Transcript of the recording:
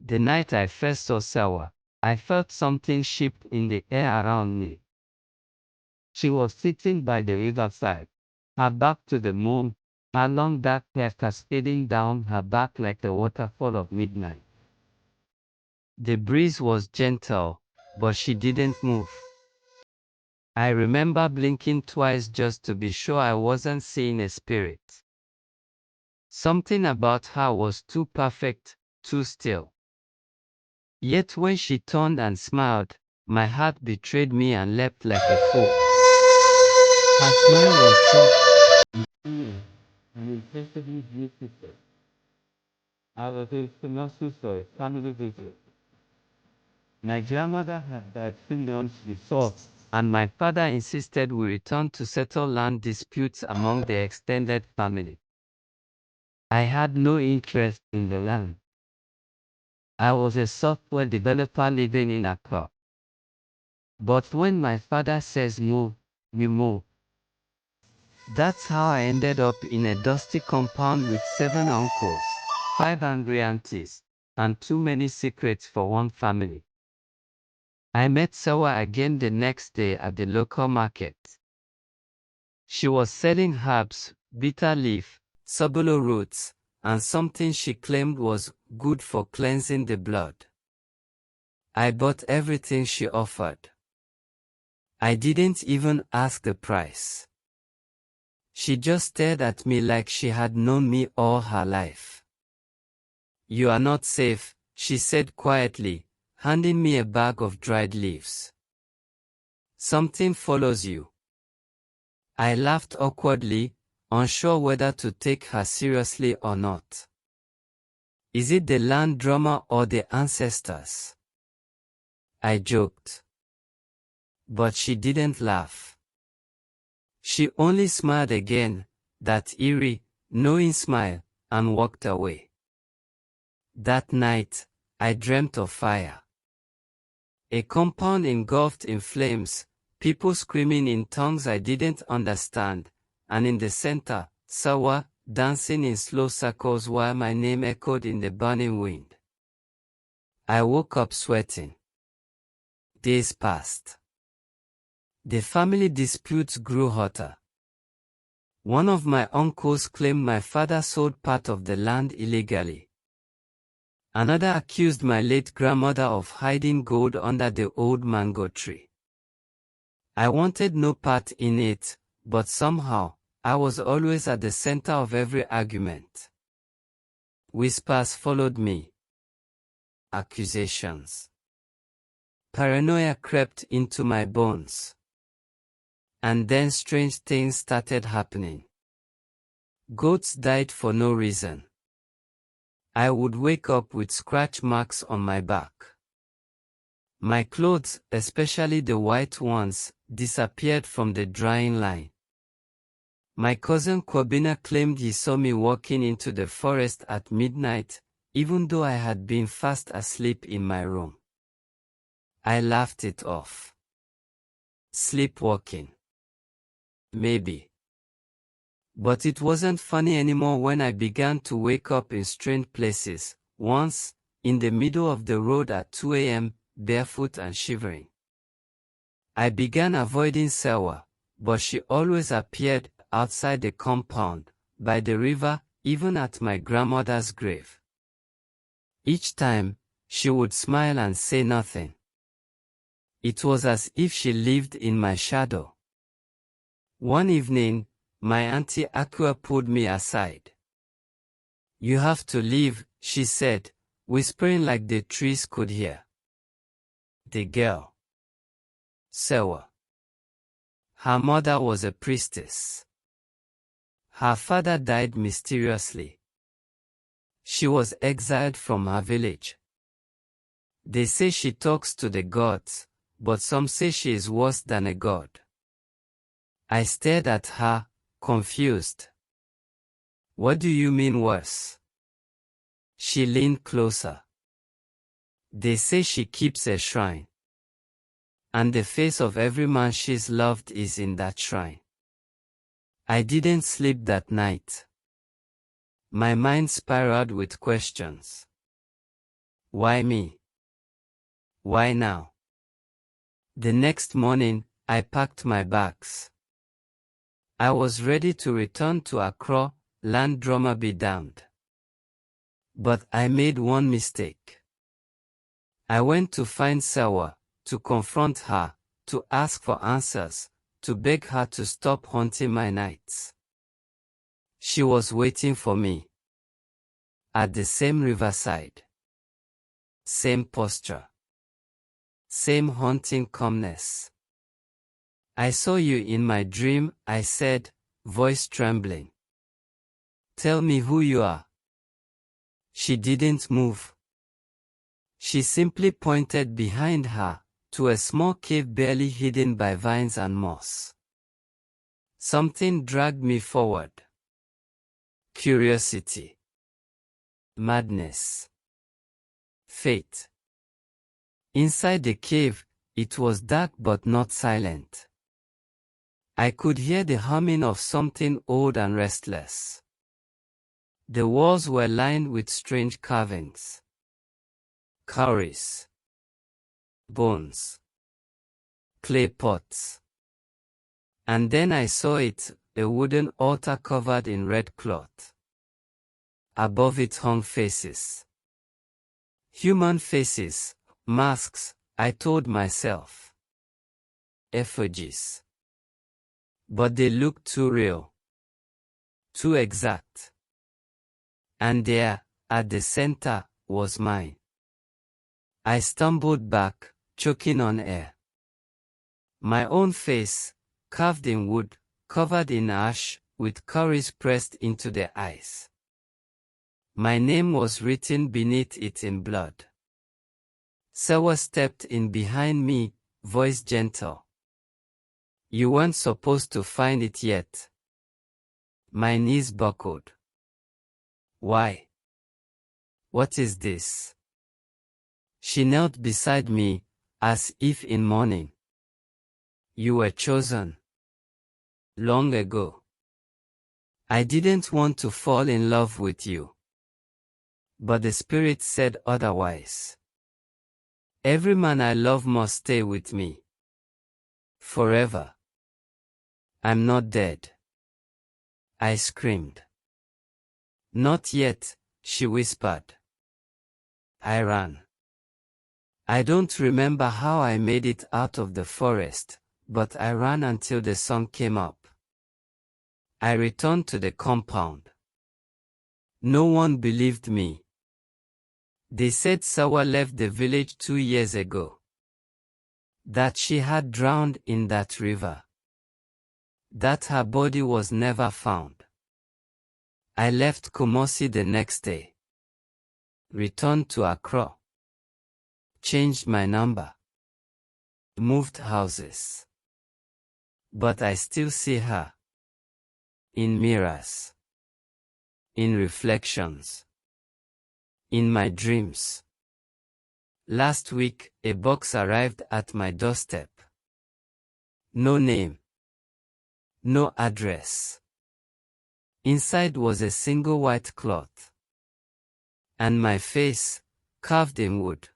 The night I first saw Sawa, I felt something shift in the air around me. She was sitting by the riverside, her back to the moon, her long dark hair cascading down her back like the waterfall of midnight. The breeze was gentle, but she didn't move. I remember blinking twice just to be sure I wasn't seeing a spirit. Something about her was too perfect, too still. Yet when she turned and smiled, my heart betrayed me and leapt like a fool. Her smile was soft and intensely beautiful. I was a synopsis of a family visit. My grandmother had died 3 months before, and my father insisted we return to settle land disputes among the extended family. I had no interest in the land. I was a software developer living in Accra. But when my father says move, we move. That's how I ended up in a dusty compound with 7 uncles, 5 angry aunties, and too many secrets for one family. I met Sawa again the next day at the local market. She was selling herbs, bitter leaf, sabolo roots, and something she claimed was good for cleansing the blood. I bought everything she offered. I didn't even ask the price. She just stared at me like she had known me all her life. "You are not safe," she said quietly, handing me a bag of dried leaves. "Something follows you." I laughed awkwardly, unsure whether to take her seriously or not. "Is it the land drama or the ancestors?" I joked. But she didn't laugh. She only smiled again, that eerie, knowing smile, and walked away. That night, I dreamt of fire. A compound engulfed in flames, people screaming in tongues I didn't understand, and in the center, Sawa, dancing in slow circles while my name echoed in the burning wind. I woke up sweating. Days passed. The family disputes grew hotter. One of my uncles claimed my father sold part of the land illegally. Another accused my late grandmother of hiding gold under the old mango tree. I wanted no part in it, but somehow, I was always at the center of every argument. Whispers followed me. Accusations. Paranoia crept into my bones. And then strange things started happening. Goats died for no reason. I would wake up with scratch marks on my back. My clothes, especially the white ones, disappeared from the drying line. My cousin Kwabena claimed he saw me walking into the forest at midnight, even though I had been fast asleep in my room. I laughed it off. Sleepwalking. Maybe. But it wasn't funny anymore when I began to wake up in strange places, once, in the middle of the road at 2 a.m., barefoot and shivering. I began avoiding Sawa, but she always appeared outside the compound, by the river, even at my grandmother's grave. Each time, she would smile and say nothing. It was as if she lived in my shadow. One evening, my auntie Akua pulled me aside. "You have to leave," she said, whispering like the trees could hear. The girl. Sawa. Her mother was a priestess. Her father died mysteriously. She was exiled from her village. They say she talks to the gods, but some say she is worse than a god. I stared at her, confused. "What do you mean worse?" She leaned closer. "They say she keeps a shrine. And the face of every man she's loved is in that shrine." I didn't sleep that night. My mind spiraled with questions. Why me? Why now? The next morning, I packed my bags. I was ready to return to Accra, land drama be damned. But I made one mistake. I went to find Sawa, to confront her, to ask for answers, to beg her to stop haunting my nights. She was waiting for me. At the same riverside. Same posture. Same haunting calmness. I saw you in my dream, I said, voice trembling. Tell me who you are. She didn't move. She simply pointed behind her, to a small cave barely hidden by vines and moss. Something dragged me forward. Curiosity. Madness. Fate. Inside the cave, it was dark but not silent. I could hear the humming of something old and restless. The walls were lined with strange carvings. Cowries. Bones. Clay pots. And then I saw it, a wooden altar covered in red cloth. Above it hung faces. Human faces, masks, I told myself. Effigies. But they looked too real. Too exact. And there, at the center, was mine. I stumbled back, choking on air. My own face, carved in wood, covered in ash, with curries pressed into the eyes. My name was written beneath it in blood. Sawa stepped in behind me, voice gentle. You weren't supposed to find it yet. My knees buckled. Why? What is this? She knelt beside me, as if in mourning. You were chosen. Long ago. I didn't want to fall in love with you. But the Spirit said otherwise. Every man I love must stay with me. Forever. I'm not dead. I screamed. Not yet, she whispered. I ran. I don't remember how I made it out of the forest, but I ran until the sun came up. I returned to the compound. No one believed me. They said Sawa left the village 2 years ago. That she had drowned in that river. That her body was never found. I left Kumasi the next day. Returned to Accra. Changed my number. Moved houses. But I still see her. In mirrors. In reflections. In my dreams. Last week, a box arrived at my doorstep. No name. No address. Inside was a single white cloth. And my face, carved in wood.